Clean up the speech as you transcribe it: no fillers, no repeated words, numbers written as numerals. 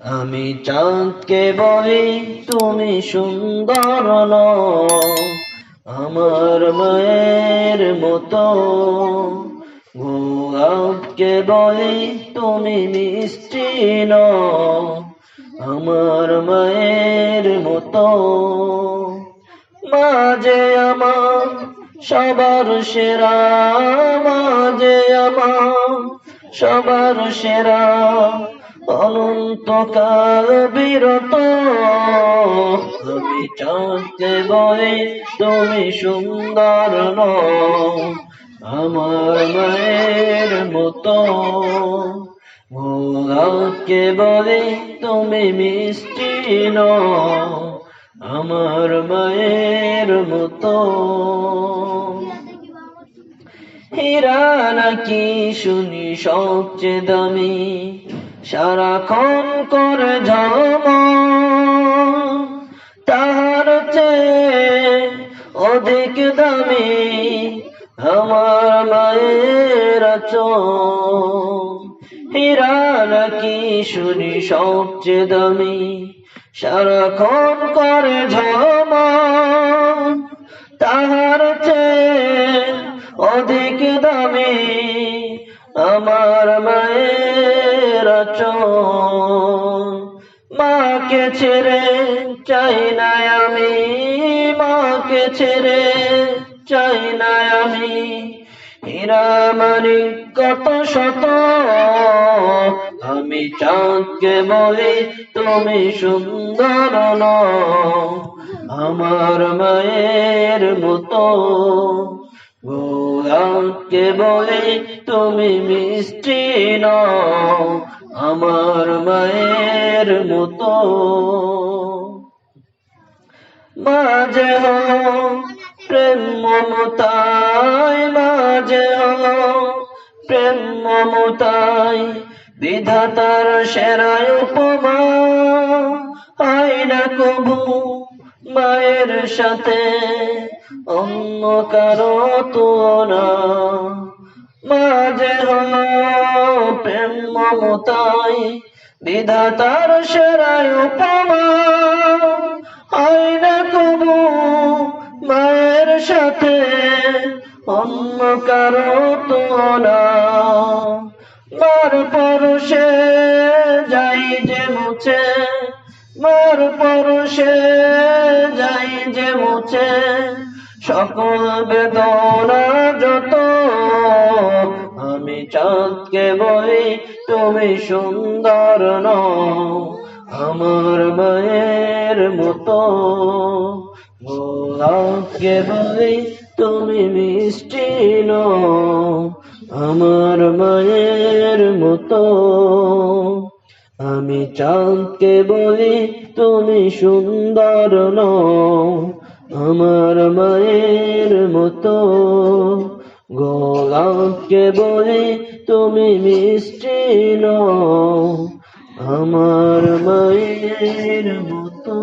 আমি চাঁদকে বলি তুমি সুন্দর নও, আমার মায়ের মতো। গোলাপকে বলি তুমি মিষ্টি নও, আমার মায়ের মতো। মাঝে আমার সবার সেরা, মাঝে আমার সবার সেরা, অনন্তকাল বিরত। আমি চাঁদকে বলি তুমি সুন্দর নও, আমার মায়ের মতো। গোলাপকে বলি তুমি মিষ্টি নও, আমার মায়ের মতো। হীরা নাকি শুনি সবচেয়ে দামি, সারাক্ষণ করে ঝলমল, তাহার চেয়ে অধিক দামি আমার মায়ের আঁচল। হীরা নাকি শুনি সবচেয়ে দামি, সারাক্ষণ করে ঝলমল, তাহার চেয়ে অধিক দামি আমার মায়ের আঁচল। মাকে ছেড়ে চাই না আমি, মাকে ছেড়ে চাই না আমি, হীরা মানিক কত শত। আমি চাঁদকে বলি তুমি সুন্দর নও, আমার মায়ের মতো। গোলাপকে বলি তুমি মিষ্টি নও, আমার মায়ের মতো। মাঝে হলো প্রেম মমতায়, মাঝে হলো প্রেম মমতায়, বিধাতার সেরা উপমা। হয় না কবু মায়ের সাথে অন্য কারো তুলনা। মাঝে হলো প্রেম মমতায়, বিধাতার সেরা উপমা। হয় না কবু মায়ের সাথে অন্য কারো তুলনা। মার পরশে যাই যে মুছে, মার পরশে যাই যে মুছে, সকল বেদনা যত। আমি চাঁদকে বলি তুমি সুন্দর নও, আমার মায়ের মতো। গোলাপকে বলি তুমি মিষ্টি নও, আমার মায়ের মতো। আমি চাঁদকে বলি তুমি সুন্দর নও, আমার মায়ের মতো। গোলাপকে বলি তুমি মিষ্টি নও, আমার মায়ের মতো।